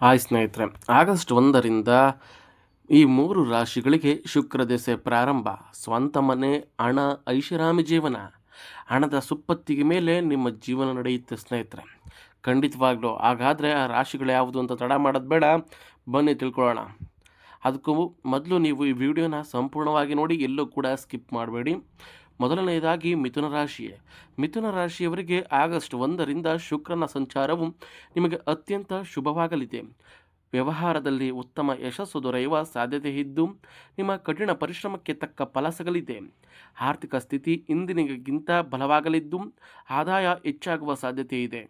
Hi ಸ್ನೇಹಿತರೆ, August 1ರಿಂದ ಈ 3 ರಾಶಿಗಳಿಗೆ ಶುಕ್ರ ದೆಸೆ ಪ್ರಾರಂಭ. ಸ್ವಂತ ಮನೆ, ಹಣ, ಐಷಾರಾಮಿ ಜೀವನ. ಹಣದ ಸುಪ್ಪತ್ತಿಗೆ ಮೇಲೆ ನಿಮ್ಮ ಜೀವನ ನಡೆಯುತ್ತೆ ಸ್ನೇಹಿತರೆ. ಖಂಡಿತವಾಗ್ಲೂ. ಹಾಗಾದರೆ ಆ ರಾಶಿಗಳು ಯಾವುದು ಅಂತ ತಡ ಮಾಡೋದು ಬೇಡ, ಬನ್ನಿ ತಿಳ್ಕೊಳ್ಳೋಣ. ಅದಕ್ಕೂ ಮೊದಲು ನೀವು ಈ ವಿಡಿಯೋನ ಸಂಪೂರ್ಣವಾಗಿ ನೋಡಿ, ಎಲ್ಲೂ ಕೂಡ ಸ್ಕಿಪ್ ಮಾಡಬೇಡಿ. ಮೊದಲನೆಯದಾಗಿ ಮಿಥುನ ರಾಶಿ. ಮಿಥುನ ರಾಶಿಯವರಿಗೆ ಆಗಸ್ಟ್ 1ರಿಂದ ಶುಕ್ರನ ಸಂಚಾರವು ನಿಮಗೆ ಅತ್ಯಂತ ಶುಭವಾಗಲಿದೆ. ವ್ಯವಹಾರದಲ್ಲಿ ಉತ್ತಮ ಯಶಸ್ಸು ದೊರೆಯುವ ಸಾಧ್ಯತೆ ಇದ್ದು, ನಿಮ್ಮ ಕಠಿಣ ಪರಿಶ್ರಮಕ್ಕೆ ತಕ್ಕ ಫಲ ಸಿಗಲಿದೆ. ಆರ್ಥಿಕ ಸ್ಥಿತಿ ಇಂದಿನಿಗಿಂತ ಬಲವಾಗಲಿದ್ದು, ಆದಾಯ ಹೆಚ್ಚಾಗುವ ಸಾಧ್ಯತೆ ಇದೆ.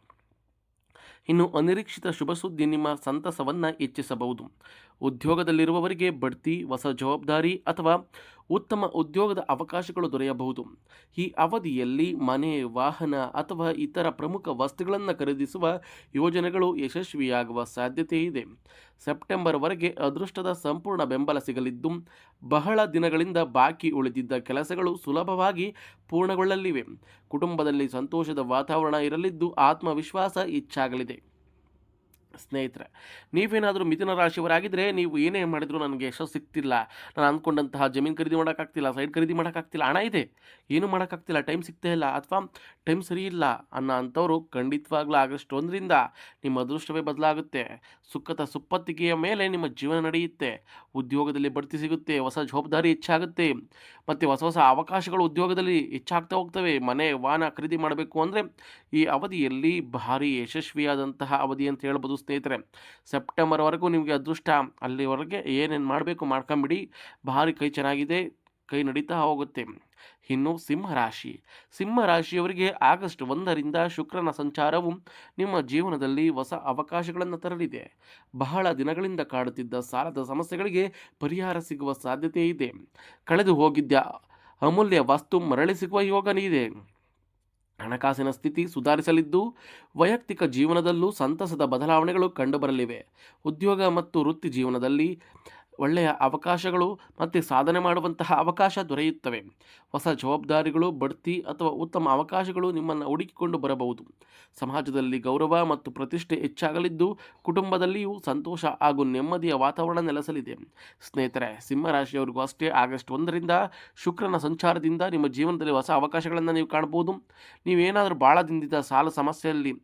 ಇನ್ನು ಅನಿರೀಕ್ಷಿತ ಶುಭ ಸುದ್ದಿ ನಿಮ್ಮ ಸಂತಸವನ್ನು ಹೆಚ್ಚಿಸಬಹುದು. ಉದ್ಯೋಗದಲ್ಲಿರುವವರಿಗೆ ಬಡ್ತಿ, ಹೊಸ ಜವಾಬ್ದಾರಿ ಅಥವಾ ಉತ್ತಮ ಉದ್ಯೋಗದ ಅವಕಾಶಗಳು ದೊರೆಯಬಹುದು. ಈ ಅವಧಿಯಲ್ಲಿ ಮನೆ, ವಾಹನ ಅಥವಾ ಇತರ ಪ್ರಮುಖ ವಸ್ತುಗಳನ್ನು ಖರೀದಿಸುವ ಯೋಜನೆಗಳು ಯಶಸ್ವಿಯಾಗುವ ಸಾಧ್ಯತೆ ಇದೆ. ಸೆಪ್ಟೆಂಬರ್ವರೆಗೆ ಅದೃಷ್ಟದ ಸಂಪೂರ್ಣ ಬೆಂಬಲ ಸಿಗಲಿದ್ದು, ಬಹಳ ದಿನಗಳಿಂದ ಬಾಕಿ ಉಳಿದಿದ್ದ ಕೆಲಸಗಳು ಸುಲಭವಾಗಿ ಪೂರ್ಣಗೊಳ್ಳಲಿವೆ. ಕುಟುಂಬದಲ್ಲಿ ಸಂತೋಷದ ವಾತಾವರಣ ಇರಲಿದ್ದು, ಆತ್ಮವಿಶ್ವಾಸ ಹೆಚ್ಚಾಗಲಿದೆ. ಸ್ನೇಹಿತರೆ, ನೀವೇನಾದರೂ ಮಿಥುನ ರಾಶಿಯವರಾಗಿದ್ದರೆ ನೀವು ಏನೇ ಮಾಡಿದರೂ ನನಗೆ ಯಶಸ್ಸು ಸಿಗ್ತಿಲ್ಲ, ನಾನು ಅಂದ್ಕೊಂಡಂತಹ ಜಮೀನು ಖರೀದಿ ಮಾಡೋಕ್ಕಾಗ್ತಿಲ್ಲ, ಸೈಡ್ ಖರೀದಿ ಮಾಡೋಕ್ಕಾಗ್ತಿಲ್ಲ, ಹಣ ಇದೆ ಏನೂ ಮಾಡೋಕ್ಕಾಗ್ತಿಲ್ಲ, ಟೈಮ್ ಸಿಗ್ತಾ ಇಲ್ಲ ಅಥವಾ ಟೈಮ್ ಸರಿ ಇಲ್ಲ ಅನ್ನೋ ಅಂಥವ್ರು ಖಂಡಿತವಾಗ್ಲೂ ಆಗಸ್ಟ್ 1ರಿಂದ ನಿಮ್ಮ ಅದೃಷ್ಟವೇ ಬದಲಾಗುತ್ತೆ. ಸುಖದ ಸುಪ್ಪತ್ತಿಗೆಯ ಮೇಲೆ ನಿಮ್ಮ ಜೀವನ ನಡೆಯುತ್ತೆ. ಉದ್ಯೋಗದಲ್ಲಿ ಬಡ್ತಿ ಸಿಗುತ್ತೆ, ಹೊಸ ಜವಾಬ್ದಾರಿ ಹೆಚ್ಚಾಗುತ್ತೆ ಮತ್ತು ಹೊಸ ಹೊಸ ಅವಕಾಶಗಳು ಉದ್ಯೋಗದಲ್ಲಿ ಹೆಚ್ಚಾಗ್ತಾ ಹೋಗ್ತವೆ. ಮನೆ, ವಾಹನ ಖರೀದಿ ಮಾಡಬೇಕು ಅಂದರೆ ಈ ಅವಧಿಯಲ್ಲಿ ಭಾರಿ ಯಶಸ್ವಿಯಾದಂತಹ ಅವಧಿ ಅಂತ ಹೇಳ್ಬೋದು ಸ್ನೇಹಿತರೆ. ಸೆಪ್ಟೆಂಬರ್ವರೆಗೂ ನಿಮಗೆ ಅದೃಷ್ಟ, ಅಲ್ಲಿವರೆಗೆ ಏನೇನು ಮಾಡಬೇಕು ಮಾಡ್ಕೊಂಬಿಡಿ, ಭಾರಿ ಕೈ ಚೆನ್ನಾಗಿದೆ, ಕೈ ನಡೀತಾ ಹೋಗುತ್ತೆ. ಇನ್ನು ಸಿಂಹರಾಶಿ. ಸಿಂಹರಾಶಿಯವರಿಗೆ ಆಗಸ್ಟ್ 1ರಿಂದ ಶುಕ್ರನ ಸಂಚಾರವು ನಿಮ್ಮ ಜೀವನದಲ್ಲಿ ಹೊಸ ಅವಕಾಶಗಳನ್ನು ತರಲಿದೆ. ಬಹಳ ದಿನಗಳಿಂದ ಕಾಡುತ್ತಿದ್ದ ಸಾಲದ ಸಮಸ್ಯೆಗಳಿಗೆ ಪರಿಹಾರ ಸಿಗುವ ಸಾಧ್ಯತೆ ಇದೆ. ಕಳೆದು ಹೋಗಿದ್ದ ಅಮೂಲ್ಯ ವಸ್ತು ಮರಳಿ ಸಿಗುವ ಯೋಗ ಇದೆ. ಹಣಕಾಸಿನ ಸ್ಥಿತಿ ಸುಧಾರಿಸಲಿದ್ದು, ವೈಯಕ್ತಿಕ ಜೀವನದಲ್ಲೂ ಸಂತಸದ ಬದಲಾವಣೆಗಳು ಕಂಡುಬರಲಿವೆ. ಉದ್ಯೋಗ ಮತ್ತು ವೃತ್ತಿ ಜೀವನದಲ್ಲಿ ಒಳ್ಳೆಯ ಅವಕಾಶಗಳು ಮತ್ತು ಸಾಧನೆ ಮಾಡುವಂತಹ ಅವಕಾಶ ದೊರೆಯುತ್ತವೆ. ಹೊಸ ಜವಾಬ್ದಾರಿಗಳು, ಬಡ್ತಿ ಅಥವಾ ಉತ್ತಮ ಅವಕಾಶಗಳು ನಿಮ್ಮನ್ನು ಹುಡುಕಿಕೊಂಡು ಬರಬಹುದು. ಸಮಾಜದಲ್ಲಿ ಗೌರವ ಮತ್ತು ಪ್ರತಿಷ್ಠೆ ಹೆಚ್ಚಾಗಲಿದ್ದು, ಕುಟುಂಬದಲ್ಲಿಯೂ ಸಂತೋಷ ಹಾಗೂ ನೆಮ್ಮದಿಯ ವಾತಾವರಣ ನೆಲೆಸಲಿದೆ. ಸ್ನೇಹಿತರೆ, ಸಿಂಹರಾಶಿಯವರಿಗೂ ಅಷ್ಟೇ ಆಗಸ್ಟ್ 1ರಿಂದ ಶುಕ್ರನ ಸಂಚಾರದಿಂದ ನಿಮ್ಮ ಜೀವನದಲ್ಲಿ ಹೊಸ ಅವಕಾಶಗಳನ್ನು ನೀವು ಕಾಣ್ಬೋದು. ನೀವೇನಾದರೂ ಭಾಳ ದಿನದಿಂದ ಸಾಲ ಸಮಸ್ಯೆಯಲ್ಲಿ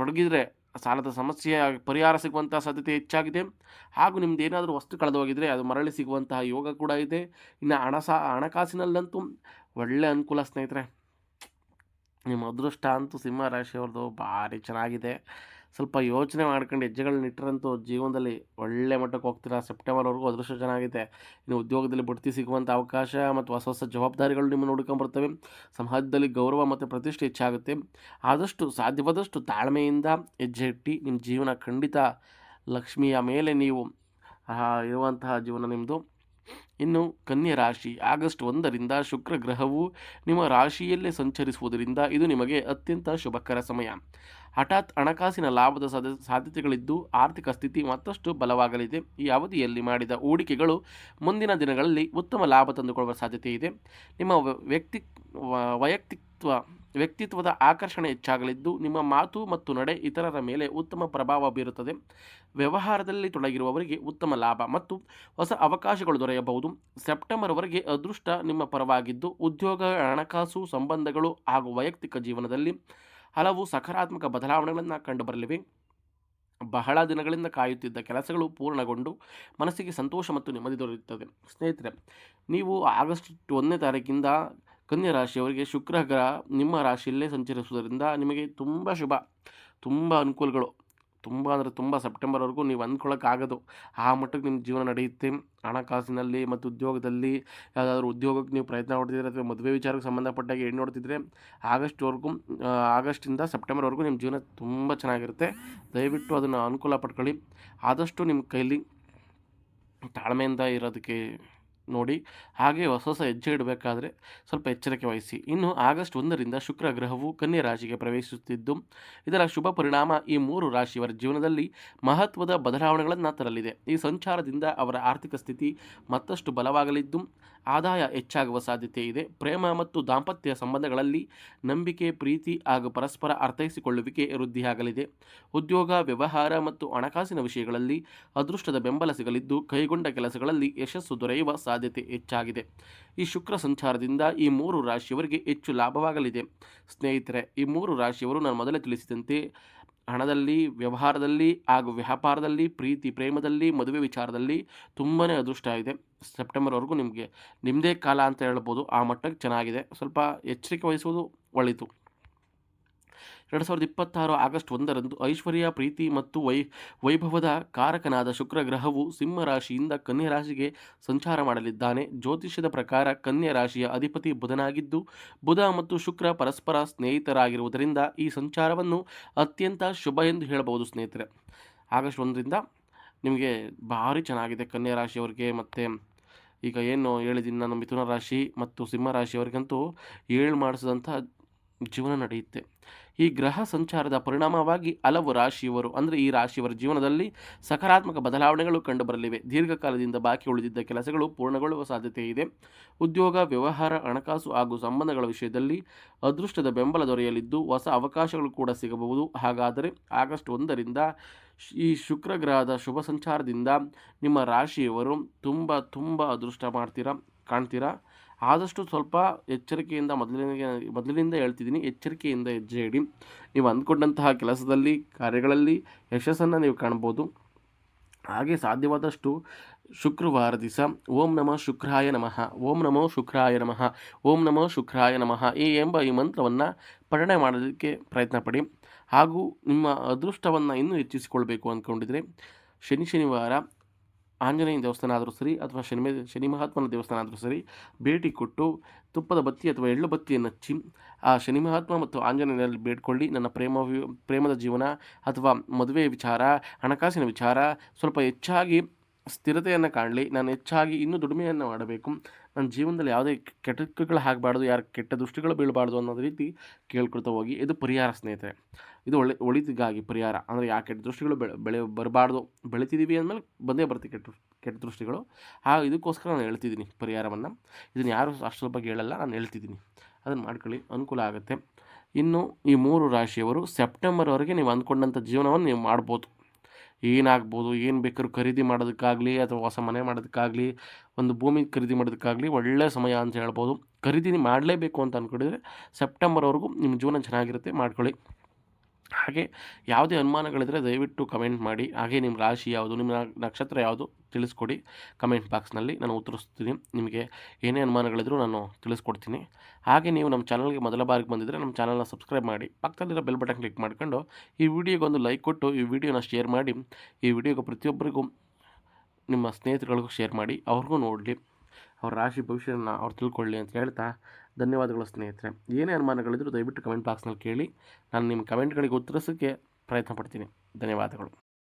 ತೊಡಗಿದರೆ ಸಾಲದ ಸಮಸ್ಯೆಯ ಪರಿಹಾರ ಸಿಗುವಂತಹ ಸಾಧ್ಯತೆ ಹೆಚ್ಚಾಗಿದೆ. ಹಾಗೂ ನಿಮ್ದು ಏನಾದರೂ ವಸ್ತು ಕಳೆದೋಗಿದ್ರೆ ಅದು ಮರಳಿ ಸಿಗುವಂತಹ ಯೋಗ ಕೂಡ ಇದೆ. ಇನ್ನು ಹಣಕಾಸಿನಲ್ಲಂತೂ ಒಳ್ಳೆ ಅನುಕೂಲ ಸ್ನೇಹಿತರೆ. ನಿಮ್ಮ ಅದೃಷ್ಟ ಅಂತೂ ಸಿಂಹ ರಾಶಿಯವ್ರದ್ದು ಭಾರಿ ಚೆನ್ನಾಗಿದೆ. ಸ್ವಲ್ಪ ಯೋಚನೆ ಮಾಡ್ಕೊಂಡು ಹೆಜ್ಜೆಗಳನ್ನ ಇಟ್ಟರಂತೂ ಜೀವನದಲ್ಲಿ ಒಳ್ಳೆ ಮಟ್ಟಕ್ಕೆ ಹೋಗ್ತೀರಾ. ಸೆಪ್ಟೆಂಬರ್ವರೆಗೂ ಅದೃಷ್ಟ ಚೆನ್ನಾಗಿದೆ. ಇನ್ನು ಉದ್ಯೋಗದಲ್ಲಿ ಬಡ್ತಿ ಸಿಗುವಂಥ ಅವಕಾಶ ಮತ್ತು ಹೊಸ ಹೊಸ ಜವಾಬ್ದಾರಿಗಳು ನಿಮ್ಮನ್ನು ಹುಡ್ಕೊಂಬರ್ತವೆ. ಸಮಾಜದಲ್ಲಿ ಗೌರವ ಮತ್ತು ಪ್ರತಿಷ್ಠೆ ಹೆಚ್ಚಾಗುತ್ತೆ. ಆದಷ್ಟು ಸಾಧ್ಯವಾದಷ್ಟು ತಾಳ್ಮೆಯಿಂದ ಹೆಜ್ಜೆ ಇಟ್ಟು ನಿಮ್ಮ ಜೀವನ ಖಂಡಿತ ಲಕ್ಷ್ಮಿಯ ಮೇಲೆ ನೀವು ಇರುವಂತಹ ಜೀವನ ನಿಮ್ಮದು. ಇನ್ನು ಕನ್ಯಾ ರಾಶಿ. ಆಗಸ್ಟ್ 1ರಿಂದ ಶುಕ್ರ ಗ್ರಹವು ನಿಮ್ಮ ರಾಶಿಯಲ್ಲೇ ಸಂಚರಿಸುವುದರಿಂದ ಇದು ನಿಮಗೆ ಅತ್ಯಂತ ಶುಭಕರ ಸಮಯ. ಹಠಾತ್ ಹಣಕಾಸಿನ ಲಾಭದ ಸಾಧ್ಯತೆಗಳಿದ್ದು, ಆರ್ಥಿಕ ಸ್ಥಿತಿ ಮತ್ತಷ್ಟು ಬಲವಾಗಲಿದೆ. ಈ ಅವಧಿಯಲ್ಲಿ ಮಾಡಿದ ಹೂಡಿಕೆಗಳು ಮುಂದಿನ ದಿನಗಳಲ್ಲಿ ಉತ್ತಮ ಲಾಭ ತಂದುಕೊಳ್ಳುವ ಸಾಧ್ಯತೆ ಇದೆ. ನಿಮ್ಮ ವ್ಯಕ್ತಿತ್ವದ ಆಕರ್ಷಣೆ ಹೆಚ್ಚಾಗಲಿದ್ದು, ನಿಮ್ಮ ಮಾತು ಮತ್ತು ನಡೆ ಇತರರ ಮೇಲೆ ಉತ್ತಮ ಪ್ರಭಾವ ಬೀರುತ್ತದೆ. ವ್ಯವಹಾರದಲ್ಲಿ ತೊಡಗಿರುವವರಿಗೆ ಉತ್ತಮ ಲಾಭ ಮತ್ತು ಹೊಸ ಅವಕಾಶಗಳು ದೊರೆಯಬಹುದು. ಸೆಪ್ಟೆಂಬರ್ವರೆಗೆ ಅದೃಷ್ಟ ನಿಮ್ಮ ಪರವಾಗಿದ್ದು, ಉದ್ಯೋಗ, ಹಣಕಾಸು, ಸಂಬಂಧಗಳು ಹಾಗೂ ವೈಯಕ್ತಿಕ ಜೀವನದಲ್ಲಿ ಹಲವು ಸಕಾರಾತ್ಮಕ ಬದಲಾವಣೆಗಳನ್ನು ಕಂಡುಬರಲಿವೆ. ಬಹಳ ದಿನಗಳಿಂದ ಕಾಯುತ್ತಿದ್ದ ಕೆಲಸಗಳು ಪೂರ್ಣಗೊಂಡು ಮನಸ್ಸಿಗೆ ಸಂತೋಷ ಮತ್ತು ನೆಮ್ಮದಿ ದೊರೆಯುತ್ತದೆ. ಸ್ನೇಹಿತರೆ, ನೀವು ಆಗಸ್ಟ್ 1ನೇ ತಾರೀಕಿಂದ ಕನ್ಯಾ ರಾಶಿಯವರಿಗೆ ಶುಕ್ರ ಗ್ರಹ ನಿಮ್ಮ ರಾಶಿಯಲ್ಲೇ ಸಂಚರಿಸುವುದರಿಂದ ನಿಮಗೆ ತುಂಬ ಶುಭ, ತುಂಬ ಅನುಕೂಲಗಳು, ತುಂಬ ಅಂದರೆ ತುಂಬ. ಸೆಪ್ಟೆಂಬರ್ವರೆಗೂ ನೀವು ಅಂದ್ಕೊಳ್ಳೋಕ್ಕಾಗೋದು ಆ ಮಟ್ಟಕ್ಕೆ ನಿಮ್ಮ ಜೀವನ ನಡೆಯುತ್ತೆ. ಹಣಕಾಸಿನಲ್ಲಿ ಮತ್ತು ಉದ್ಯೋಗದಲ್ಲಿ ಯಾವುದಾದ್ರೂ ಉದ್ಯೋಗಕ್ಕೆ ನೀವು ಪ್ರಯತ್ನ ಮಾಡ್ತಿದ್ರೆ ಅಥವಾ ಮದುವೆ ವಿಚಾರಕ್ಕೆ ಸಂಬಂಧಪಟ್ಟಾಗ ಹೆಣ್ಣು ನೋಡ್ತಿದ್ರೆ ಆಗಸ್ಟಿಂದ ಸೆಪ್ಟೆಂಬರ್ವರೆಗೂ ನಿಮ್ಮ ಜೀವನ ತುಂಬ ಚೆನ್ನಾಗಿರುತ್ತೆ. ದಯವಿಟ್ಟು ಅದನ್ನು ಅನುಕೂಲ ಪಡ್ಕೊಳ್ಳಿ. ಆದಷ್ಟು ನಿಮ್ಮ ಕೈಲಿ ತಾಳ್ಮೆಯಿಂದ ಇರೋದಕ್ಕೆ ನೋಡಿ. ಹಾಗೆ ಹೊಸ ಹೊಸ ಹೆಜ್ಜೆ ಇಡಬೇಕಾದ್ರೆ ಸ್ವಲ್ಪ ಎಚ್ಚರಿಕೆ ವಹಿಸಿ. ಇನ್ನು ಆಗಸ್ಟ್ 1ರಿಂದ ಶುಕ್ರ ಗ್ರಹವು ಕನ್ಯಾ ರಾಶಿಗೆ ಪ್ರವೇಶಿಸುತ್ತಿದ್ದು, ಇದರ ಶುಭ ಪರಿಣಾಮ ಈ 3 ರಾಶಿಯವರ ಜೀವನದಲ್ಲಿ ಮಹತ್ವದ ಬದಲಾವಣೆಗಳನ್ನು ತರಲಿದೆ. ಈ ಸಂಚಾರದಿಂದ ಅವರ ಆರ್ಥಿಕ ಸ್ಥಿತಿ ಮತ್ತಷ್ಟು ಬಲವಾಗಲಿದ್ದು, ಆದಾಯ ಹೆಚ್ಚಾಗುವ ಸಾಧ್ಯತೆ ಇದೆ. ಪ್ರೇಮ ಮತ್ತು ದಾಂಪತ್ಯ ಸಂಬಂಧಗಳಲ್ಲಿ ನಂಬಿಕೆ, ಪ್ರೀತಿ ಹಾಗೂ ಪರಸ್ಪರ ಅರ್ಥೈಸಿಕೊಳ್ಳುವಿಕೆ ವೃದ್ಧಿಯಾಗಲಿದೆ. ಉದ್ಯೋಗ, ವ್ಯವಹಾರ ಮತ್ತು ಹಣಕಾಸಿನ ವಿಷಯಗಳಲ್ಲಿ ಅದೃಷ್ಟದ ಬೆಂಬಲ ಸಿಗಲಿದ್ದು, ಕೈಗೊಂಡ ಕೆಲಸಗಳಲ್ಲಿ ಯಶಸ್ಸು ದೊರೆಯುವ ಸಾಧ್ಯತೆ ಹೆಚ್ಚಾಗಿದೆ. ಈ ಶುಕ್ರ ಸಂಚಾರದಿಂದ ಈ 3 ರಾಶಿಯವರಿಗೆ ಹೆಚ್ಚು ಲಾಭವಾಗಲಿದೆ. ಸ್ನೇಹಿತರೆ, ಈ 3 ರಾಶಿಯವರು ನಾನು ಮೊದಲೇ ತಿಳಿಸಿದಂತೆ ಹಣದಲ್ಲಿ, ವ್ಯವಹಾರದಲ್ಲಿ ಹಾಗೂ ವ್ಯಾಪಾರದಲ್ಲಿ, ಪ್ರೀತಿ ಪ್ರೇಮದಲ್ಲಿ, ಮದುವೆ ವಿಚಾರದಲ್ಲಿ ತುಂಬಾ ಅದೃಷ್ಟ ಇದೆ. ಸೆಪ್ಟೆಂಬರ್ವರೆಗೂ ನಿಮಗೆ ನಿಮ್ಮದೇ ಕಾಲ ಅಂತ ಹೇಳ್ಬೋದು. ಆ ಮಟ್ಟಕ್ಕೆ ಚೆನ್ನಾಗಿದೆ. ಸ್ವಲ್ಪ ಎಚ್ಚರಿಕೆ ವಹಿಸುವುದು ಒಳಿತು. 2026 ಆಗಸ್ಟ್ 1ರಂದು ಐಶ್ವರ್ಯ, ಪ್ರೀತಿ ಮತ್ತು ವೈಭವದ ಕಾರಕನಾದ ಶುಕ್ರ ಗ್ರಹವು ಸಿಂಹ ರಾಶಿಯಿಂದ ಕನ್ಯಾ ರಾಶಿಗೆ ಸಂಚಾರ ಮಾಡಲಿದ್ದಾನೆ. ಜ್ಯೋತಿಷ್ಯದ ಪ್ರಕಾರ ಕನ್ಯಾ ರಾಶಿಯ ಅಧಿಪತಿ ಬುಧನಾಗಿದ್ದು, ಬುಧ ಮತ್ತು ಶುಕ್ರ ಪರಸ್ಪರ ಸ್ನೇಹಿತರಾಗಿರುವುದರಿಂದ ಈ ಸಂಚಾರವನ್ನು ಅತ್ಯಂತ ಶುಭ ಎಂದು ಹೇಳಬಹುದು. ಸ್ನೇಹಿತರೆ, ಆಗಸ್ಟ್ 1ರಿಂದ ನಿಮಗೆ ಭಾರಿ ಚೆನ್ನಾಗಿದೆ ಕನ್ಯಾ ರಾಶಿಯವರಿಗೆ. ಮತ್ತು ಈಗ ಏನು ಹೇಳಿದ್ದೀನಿ ನಾನು, ಮಿಥುನ ರಾಶಿ ಮತ್ತು ಸಿಂಹ ರಾಶಿಯವರಿಗಂತೂ ಏಳು ಮಾಡಿಸಿದಂಥ ಜೀವನ ನಡೆಯುತ್ತೆ. ಈ ಗ್ರಹ ಸಂಚಾರದ ಪರಿಣಾಮವಾಗಿ ಹಲವು ರಾಶಿಯವರು ಅಂದರೆ ಈ ರಾಶಿಯವರ ಜೀವನದಲ್ಲಿ ಸಕಾರಾತ್ಮಕ ಬದಲಾವಣೆಗಳು ಕಂಡುಬರಲಿವೆ. ದೀರ್ಘಕಾಲದಿಂದ ಬಾಕಿ ಉಳಿದಿದ್ದ ಕೆಲಸಗಳು ಪೂರ್ಣಗೊಳ್ಳುವ ಸಾಧ್ಯತೆ ಇದೆ. ಉದ್ಯೋಗ, ವ್ಯವಹಾರ, ಹಣಕಾಸು ಹಾಗೂ ಸಂಬಂಧಗಳ ವಿಷಯದಲ್ಲಿ ಅದೃಷ್ಟದ ಬೆಂಬಲ ದೊರೆಯಲಿದ್ದು, ಹೊಸ ಅವಕಾಶಗಳು ಕೂಡ ಸಿಗಬಹುದು. ಹಾಗಾದರೆ ಆಗಸ್ಟ್ 1ರಿಂದ ಈ ಶುಕ್ರ ಗ್ರಹದ ಶುಭ ಸಂಚಾರದಿಂದ ನಿಮ್ಮ ರಾಶಿಯವರು ತುಂಬ ಅದೃಷ್ಟ ಕಾಣ್ತೀರಾ. ಆದಷ್ಟು ಸ್ವಲ್ಪ ಎಚ್ಚರಿಕೆಯಿಂದ ಮೊದಲಿನಿಂದ ಹೇಳ್ತಿದ್ದೀನಿ, ಎಚ್ಚರಿಕೆಯಿಂದ ಹೆಜ್ಜೆ ಇಡಿ. ನೀವು ಅಂದ್ಕೊಂಡಂತಹ ಕೆಲಸದಲ್ಲಿ, ಕಾರ್ಯಗಳಲ್ಲಿ ಯಶಸ್ಸನ್ನು ನೀವು ಕಾಣ್ಬೋದು. ಹಾಗೆ ಸಾಧ್ಯವಾದಷ್ಟು ಶುಕ್ರವಾರ ದಿವಸ ಓಂ ನಮೋ ಶುಕ್ರಾಯ ನಮಃ, ಓಂ ನಮೋ ಶುಕ್ರಾಯ ನಮಃ, ಓಂ ನಮೋ ಶುಕ್ರಾಯ ನಮಃ ಈ ಮಂತ್ರವನ್ನು ಪಠಣೆ ಮಾಡೋದಕ್ಕೆ ಪ್ರಯತ್ನ ಪಡಿ. ಹಾಗೂ ನಿಮ್ಮ ಅದೃಷ್ಟವನ್ನು ಇನ್ನೂ ಹೆಚ್ಚಿಸಿಕೊಳ್ಬೇಕು ಅಂದ್ಕೊಂಡಿದ್ರೆ ಶನಿವಾರ ಆಂಜನೇಯ ದೇವಸ್ಥಾನ ಆದರೂ ಸರಿ ಅಥವಾ ಶನಿ ಮಹಾತ್ಮನ ದೇವಸ್ಥಾನ ಆದರೂ ಸರಿ ಭೇಟಿ ಕೊಟ್ಟು ತುಪ್ಪದ ಬತ್ತಿ ಅಥವಾ ಎಳ್ಳು ಬತ್ತಿಯನ್ನು ಹಚ್ಚಿ ಆ ಶನಿ ಮಹಾತ್ಮ ಮತ್ತು ಆಂಜನೇಯನಲ್ಲಿ ಬೇಡ್ಕೊಳ್ಳಿ. ನನ್ನ ಪ್ರೇಮದ ಜೀವನ ಅಥವಾ ಮದುವೆ ವಿಚಾರ, ಹಣಕಾಸಿನ ವಿಚಾರ ಸ್ವಲ್ಪ ಹೆಚ್ಚಾಗಿ ಸ್ಥಿರತೆಯನ್ನು ಕಾಣಲಿ, ನಾನು ಹೆಚ್ಚಾಗಿ ಇನ್ನೂ ದುಡಿಮೆಯನ್ನು ಮಾಡಬೇಕು, ನನ್ನ ಜೀವನದಲ್ಲಿ ಯಾವುದೇ ಕೆಟ್ಟಗಳು ಆಗಬಾರ್ದು, ಯಾರು ಕೆಟ್ಟ ದೃಷ್ಟಿಗಳು ಬೀಳಬಾರ್ದು ಅನ್ನೋದು ರೀತಿ ಕೇಳ್ಕೊಳ್ತಾ ಹೋಗಿ. ಇದು ಪರಿಹಾರ ಸ್ನೇಹಿತರೆ, ಇದು ಒಳಿತಿಗಾಗಿ ಪರಿಹಾರ. ಅಂದರೆ ಯಾವ ಕೆಟ್ಟ ದೃಷ್ಟಿಗಳು ಬರಬಾರ್ದು. ಬೆಳಿತಿದ್ದೀವಿ ಅಂದಮೇಲೆ ಬಂದೇ ಬರ್ತೀವಿ ಕೆಟ್ಟ ದೃಷ್ಟಿಗಳು. ಇದಕ್ಕೋಸ್ಕರ ನಾನು ಹೇಳ್ತಿದ್ದೀನಿ ಪರಿಹಾರವನ್ನು. ಇದನ್ನು ಯಾರು ಅಷ್ಟರ ಬಗ್ಗೆ ಹೇಳಲ್ಲ, ನಾನು ಹೇಳ್ತಿದ್ದೀನಿ. ಅದನ್ನು ಮಾಡ್ಕೊಳ್ಳಿ, ಅನುಕೂಲ ಆಗುತ್ತೆ. ಇನ್ನು ಈ 3 ರಾಶಿಯವರು ಸೆಪ್ಟೆಂಬರ್ವರೆಗೆ ನೀವು ಅಂದ್ಕೊಂಡಂಥ ಜೀವನವನ್ನು ನೀವು ಮಾಡ್ಬೋದು. ಏನಾಗ್ಬೋದು, ಏನು ಬೇಕಾದ್ರೂ ಖರೀದಿ ಮಾಡೋದಕ್ಕಾಗಲಿ ಅಥವಾ ಹೊಸ ಮನೆ ಮಾಡೋದಕ್ಕಾಗಲಿ, ಒಂದು ಭೂಮಿ ಖರೀದಿ ಮಾಡೋದಕ್ಕಾಗಲಿ ಒಳ್ಳೆಯ ಸಮಯ ಅಂತ ಹೇಳ್ಬೋದು. ಖರೀದಿ ಮಾಡಲೇಬೇಕು ಅಂತ ಅಂದ್ಕೊಂಡಿದ್ರೆ ಸೆಪ್ಟೆಂಬರ್ವರೆಗೂ ನಿಮ್ಮ ಜೀವನ ಚೆನ್ನಾಗಿರುತ್ತೆ, ಮಾಡ್ಕೊಳ್ಳಿ. ಹಾಗೆ ಯಾವುದೇ ಅನುಮಾನಗಳಿದ್ದರೆ ದಯವಿಟ್ಟು ಕಮೆಂಟ್ ಮಾಡಿ. ಹಾಗೆ ನಿಮ್ಮ ರಾಶಿ ಯಾವುದು, ನಿಮ್ಮ ನಕ್ಷತ್ರ ಯಾವುದು ತಿಳಿಸ್ಕೊಡಿ ಕಮೆಂಟ್ ಬಾಕ್ಸ್ನಲ್ಲಿ, ನಾನು ಉತ್ತರಿಸ್ತೀನಿ. ನಿಮಗೆ ಏನೇ ಅನುಮಾನಗಳಿದ್ರೂ ನಾನು ತಿಳಿಸ್ಕೊಡ್ತೀನಿ. ಹಾಗೆ ನೀವು ನಮ್ಮ ಚಾನಲ್ಗೆ ಮೊದಲ ಬಾರಿಗೆ ಬಂದಿದ್ದರೆ ನಮ್ಮ ಚಾನಲ್ನ ಸಬ್ಸ್ಕ್ರೈಬ್ ಮಾಡಿ, ಪಕ್ಕದಲ್ಲಿರೋ ಬೆಲ್ ಬಟನ್ ಕ್ಲಿಕ್ ಮಾಡ್ಕೊಂಡು ಈ ವಿಡಿಯೋಗೊಂದು ಲೈಕ್ ಕೊಟ್ಟು ಈ ವಿಡಿಯೋನ ಶೇರ್ ಮಾಡಿ. ಈ ವಿಡಿಯೋಗೆ ಪ್ರತಿಯೊಬ್ಬರಿಗೂ ನಿಮ್ಮ ಸ್ನೇಹಿತರಿಗೂ ಶೇರ್ ಮಾಡಿ, ಅವ್ರಿಗೂ ನೋಡಲಿ, ಅವ್ರ ರಾಶಿ ಭವಿಷ್ಯನ ಅವ್ರು ತಿಳ್ಕೊಳ್ಳಿ ಅಂತ ಹೇಳ್ತಾ ಧನ್ಯವಾದಗಳು ಸ್ನೇಹಿತರೆ. ಏನೇ ಅನುಮಾನಗಳಿದ್ರೂ ದಯವಿಟ್ಟು ಕಮೆಂಟ್ ಬಾಕ್ಸ್ನಲ್ಲಿ ಕೇಳಿ, ನಾನು ನಿಮ್ಮ ಕಮೆಂಟ್ಗಳಿಗೆ ಉತ್ತರಿಸೋಕ್ಕೆ ಪ್ರಯತ್ನ ಪಡ್ತೀನಿ. ಧನ್ಯವಾದಗಳು.